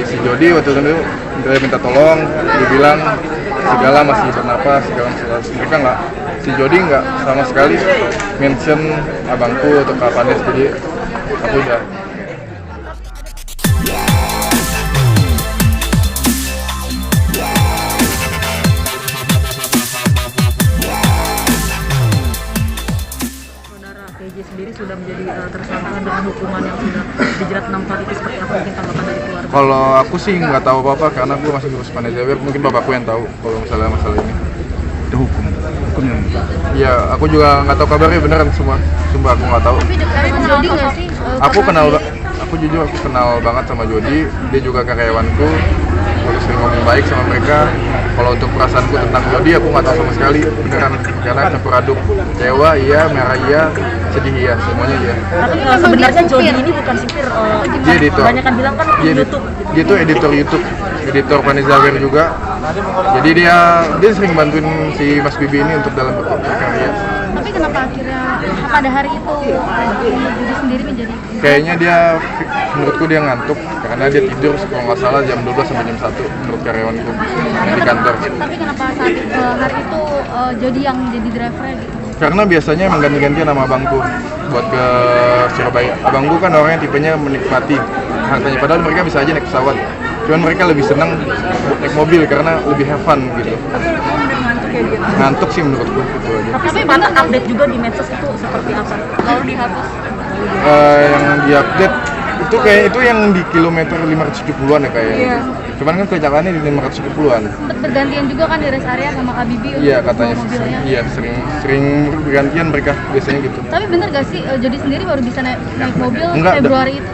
si Jody waktu itu dia minta tolong, dia bilang segala masih bernapas, segala mereka nggak, si Jody nggak sama sekali mention abangku atau Kak Vanes, jadi aku udah. PJ sendiri sudah menjadi tersangka dengan hukuman yang sudah dijerat 6 tahun itu, seperti apa mungkin tanggapan dari keluarga? Kalau aku sih nggak tahu apa-apa karena aku masih ngurus manajemen, mungkin bapakku yang tahu kalau misalnya masalah ini. Itu hukumnya. Iya, aku juga nggak tahu kabarnya beneran semua, sumpah aku nggak tahu. Tapi Jody nggak sih? Aku jujur aku kenal banget sama Jody, dia juga karyawanku. Aku sering ngomong baik sama mereka. Kalau untuk perasaanku tentang Jody aku nggak tahu sama sekali, beneran, karena campur aduk, kecewa iya, merah iya, sedih iya, semuanya iya. Tapi sebenarnya Jody ini bukan sipir, dia editor. Banyak kan bilang kan YouTube. Dia tuh editor YouTube, editor Vanessa Zawer juga. Jadi dia sering bantuin si Mas Bibi ini untuk dalam berkarya. Tapi kenapa akhirnya pada hari itu Jody sendiri menjadi? Kayaknya dia, menurutku dia ngantuk karena dia tidur kalau nggak salah jam 12 sampai jam 1 menurut karyawanku yang di kantor. Tapi kenapa saat hari itu Jody yang jadi drivernya gitu? Karena biasanya emang ganti-gantian sama abangku buat ke Surabaya. Abangku kan orangnya tipenya menikmati hartanya, padahal mereka bisa aja naik pesawat. Cuman mereka lebih senang naik mobil karena lebih have fun gitu. Ngantuk sih menurutku gitu aja. Tapi sempat update juga di medsos itu seperti apa? Lalu dihapus. Yang diupdate itu kayak itu yang di kilometer 570-an ya kayaknya. Iya. Cuman kan kecelakaannya di 570-an. Sempat bergantian juga kan di rest area sama Kak Bibi Iya untuk katanya. bawa mobilnya. Iya sering bergantian mereka biasanya gitu. Tapi bener gak sih Jody sendiri baru bisa naik mobil Enggak, Februari itu?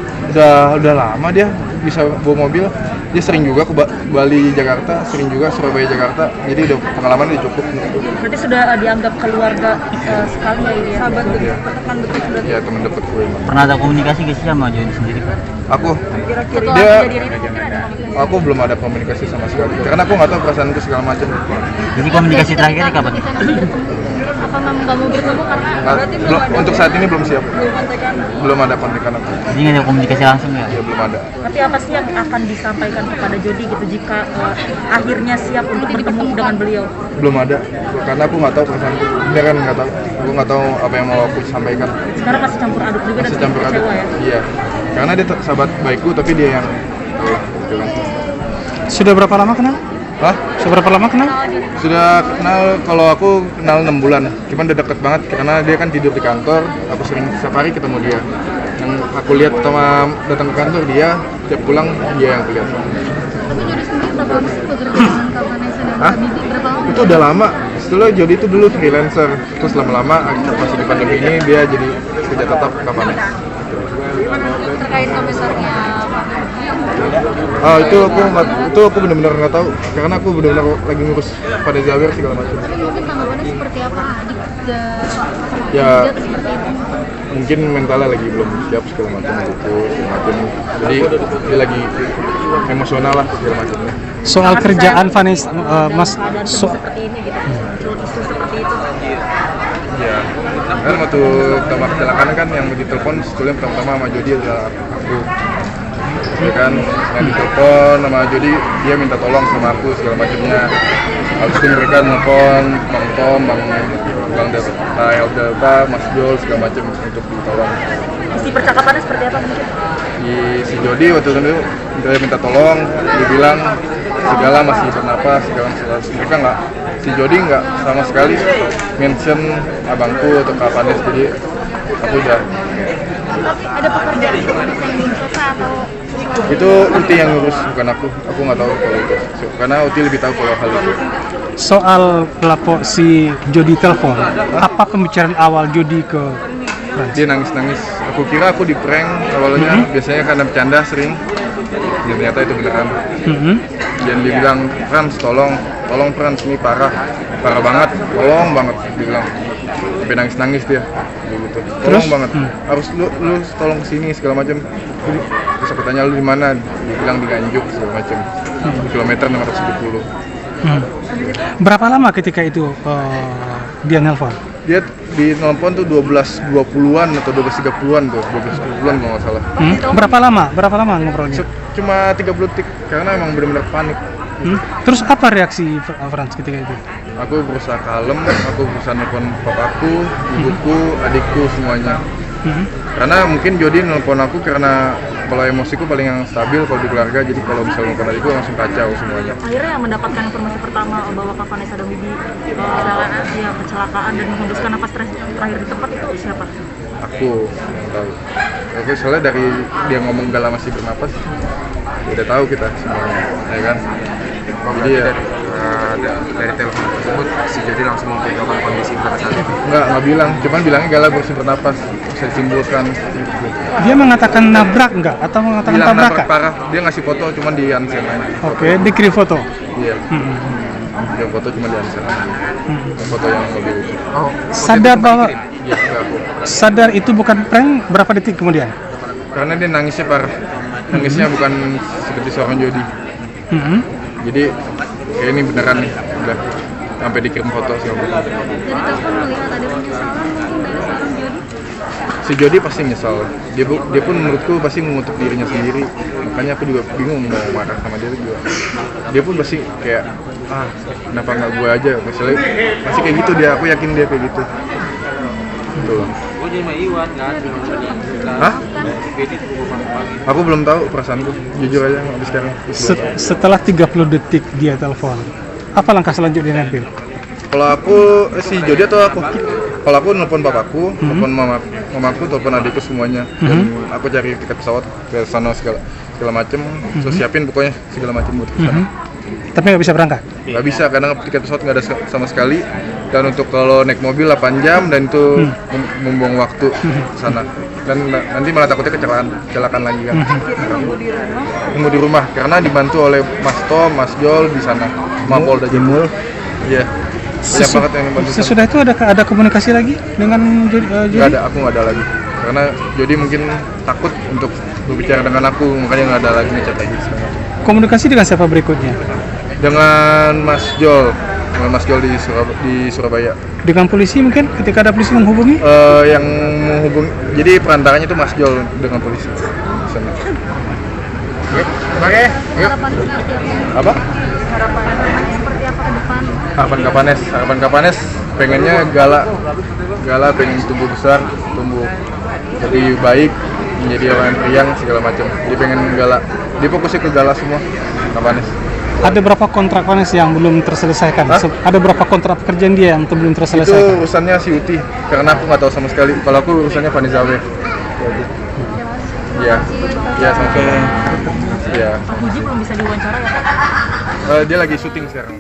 Udah lama dia bisa bawa mobil. Dia sering juga ke Bali Jakarta, sering juga Surabaya Jakarta. Jadi udah pengalamannya cukup. Berarti sudah dianggap keluarga sekali ya ini. Sahabat Iya. teman dekat sudah. Iya teman dekat gue. Pernah ada komunikasi gak sih sama Jody sendiri, Pak? Aku Kira-kira dia kejadian ini mungkin ada. aku belum ada komunikasi sama sekali. Karena aku nggak tahu perasaanku segala macam. Jadi komunikasi terakhirnya kapan? Apa memang nggak mau bertemu karena Untuk saat ini belum siap. Belum ada kontekan aku. Jadi nggak ada komunikasi langsung ya? Ya belum ada. Tapi apa sih yang akan disampaikan kepada Jody gitu jika akhirnya siap untuk bertemu dengan beliau? Belum ada. Karena aku nggak tahu perasaanku. Beneran nggak tahu. Aku nggak tahu apa yang mau aku sampaikan. Sekarang masih campur aduk juga Masih dan campur aduk. kecewa ya? Iya. Karena dia sahabat baikku tapi dia yang gitu kan. Sudah berapa lama kenal? Hah? Sudah berapa lama kenal? Sudah kenal, kalau aku kenal 6 bulan. Cuman udah deket banget karena dia kan tidur di kantor. Aku sering setiap hari ketemu dia. Yang aku lihat sama datang ke kantor dia, tiap pulang dia yang lihat. tapi Jody sendiri berapa lama sih bekerja dengan Kak Vanessa dan Hah? Kak Bibi? Berapa lama? Itu udah lama. Setelah Jody itu dulu freelancer. Terus lama-lama pas di pandemi ini dia jadi kerja tetap ke Vanes. Terkait komisarnya Pak Oh itu aku benar-benar nggak tahu karena aku benar-benar lagi ngurus pada Zawer segala macam. Tapi mungkin tanggapannya seperti apa? Ya. Dia seperti itu. Mungkin mentalnya lagi belum siap segala macam gitu, segala macam. Jadi dia lagi emosional lah segala macamnya. Soal kerjaan Vanessa, Mas, Seperti ini gitu. Isu seperti itu. Ya, kan waktu pertama kecelakaan kan yang ditelepon sebetulnya pertama sama Jody adalah aku. Ya kan, yang ditelepon sama Jody dia minta tolong sama aku segala macamnya. Habis itu mereka nelfon Bang Tom, Bang Delta, Mas Jol segala macam untuk ditolong. Isi percakapannya seperti apa mungkin? Si Jody waktu itu dia minta tolong, dia bilang segala masih bernapas, segala mereka nggak, si Jody nggak sama sekali mention abangku atau Kak Vanes, jadi aku udah. Tapi ada pekerjaan Kak Vanessa yang belum selesai atau Itu Uti yang ngurus, bukan aku nggak tahu kalau itu, karena Uti lebih tahu kalau hal itu. soal pelapor si Jody telepon, apa pembicaraan awal Jody ke Frans? Dia nangis-nangis, aku kira aku di prank awalnya, biasanya karena bercanda sering, dan ternyata itu beneran. Dan dia bilang, Frans tolong Frans, ini parah banget, tolong banget, dia bilang. Sampai nangis dia, gitu. Tolong banget, harus lu tolong kesini segala macam. Terus aku tanya lu di mana, dia bilang di Nganjuk segala macam, kilometer 670. Berapa lama ketika itu dia nelpon? Dia di telepon tuh 12.20-an atau 12.30-an tuh, 12.30-an kalau nggak salah. Berapa lama ngobrolnya? Cuma 30 detik karena emang benar-benar panik. Terus apa reaksi Franz ketika itu? Aku berusaha kalem, aku berusaha nelfon papaku, ibuku, adikku semuanya. Karena mungkin Jody nelfon aku karena kalau emosiku paling yang stabil kalau di keluarga, jadi kalau misalnya nelfon adikku langsung kacau semuanya. Akhirnya yang mendapatkan informasi pertama bahwa Kak Vanessa dan Bibi dia kecelakaan dan menghembuskan napas terakhir di tempat itu siapa? Aku yang tahu. Oke, soalnya dari dia ngomong gala masih bernapas, udah tahu kita semuanya, ya kan? Jadi ya dari telepon tersebut si Jody langsung memberitahukan kondisi pada saat itu. nggak bilang, cuman bilangnya gala masih bernapas, bisa disimpulkan. Gitu. Dia mengatakan nabrak nggak atau mengatakan Bilang nabrak tabrakan? parah, dia ngasih foto cuman di Ansel aja. Oke, dikirim foto. Iya. Yang foto cuma di Ansel. Foto yang lebih. Oh, Sadar bahwa Iya, enggak aku. sadar itu bukan prank berapa detik kemudian? Karena dia nangisnya parah. Nangisnya bukan seperti seorang Jody. Jadi kayak ini beneran nih, udah sampai dikirim foto segala macam. Jadi telepon melihat ada penyesalan mungkin dari seorang Jody. Si Jody pasti nyesal. Dia pun menurutku pasti mengutuk dirinya sendiri. Makanya aku juga bingung mau marah sama dia juga. Dia pun pasti kayak kenapa nggak gue aja? Misalnya pasti kayak gitu dia. Aku yakin dia kayak gitu. Betul. Hah? Aku belum tahu perasaanku. Jujur aja habis sekarang. Setelah 30 detik dia telepon, apa langkah selanjutnya diambil? Kalau aku si Jody atau aku? Kalau aku nelpon papaku, nelpon mamaku, telepon adikku semuanya. Dan aku cari tiket pesawat ke sana segala macem. Terus siapin pokoknya segala macem buat ke sana. Tapi nggak bisa berangkat? Nggak bisa karena tiket pesawat nggak ada sama sekali. Dan untuk kalau naik mobil 8 jam dan itu membuang waktu ke sana. Dan nanti malah takutnya kecelakaan lagi kan. Tunggu di rumah karena dibantu oleh Mas Tom, Mas Jol di sana, Mapolda Jatim. Iya. Banyak banget yang membantu. Sesudah itu ada komunikasi lagi dengan Jody? Nggak ada, aku nggak ada lagi. Karena Jody mungkin takut untuk berbicara dengan aku, makanya nggak ada lagi ngechat lagi. Komunikasi dengan siapa berikutnya? Dengan Mas Jol di Surabaya. Dengan polisi mungkin ketika ada polisi menghubungi? Yang menghubungi, jadi perantaranya itu Mas Jol dengan polisi. Sana. Oke, yuk. Harapan seperti apa? Apa? Harapan seperti apa ke depan? Harapan Kapanes pengennya Gala pengen tumbuh besar, tumbuh lebih baik, menjadi orang yang riang segala macam. Dia pengen Gala, dia fokusnya ke Gala semua. Kapanes. Ada berapa kontrak Vanessa yang belum terselesaikan? Ada berapa kontrak pekerjaan dia yang belum Itu terselesaikan? urusannya si Uti, karena aku nggak tahu sama sekali. Kalau aku urusannya Vanessa W. Iya, iya sama-sama. Iya. Pak Puji belum bisa diwawancara ya? Dia lagi syuting sekarang.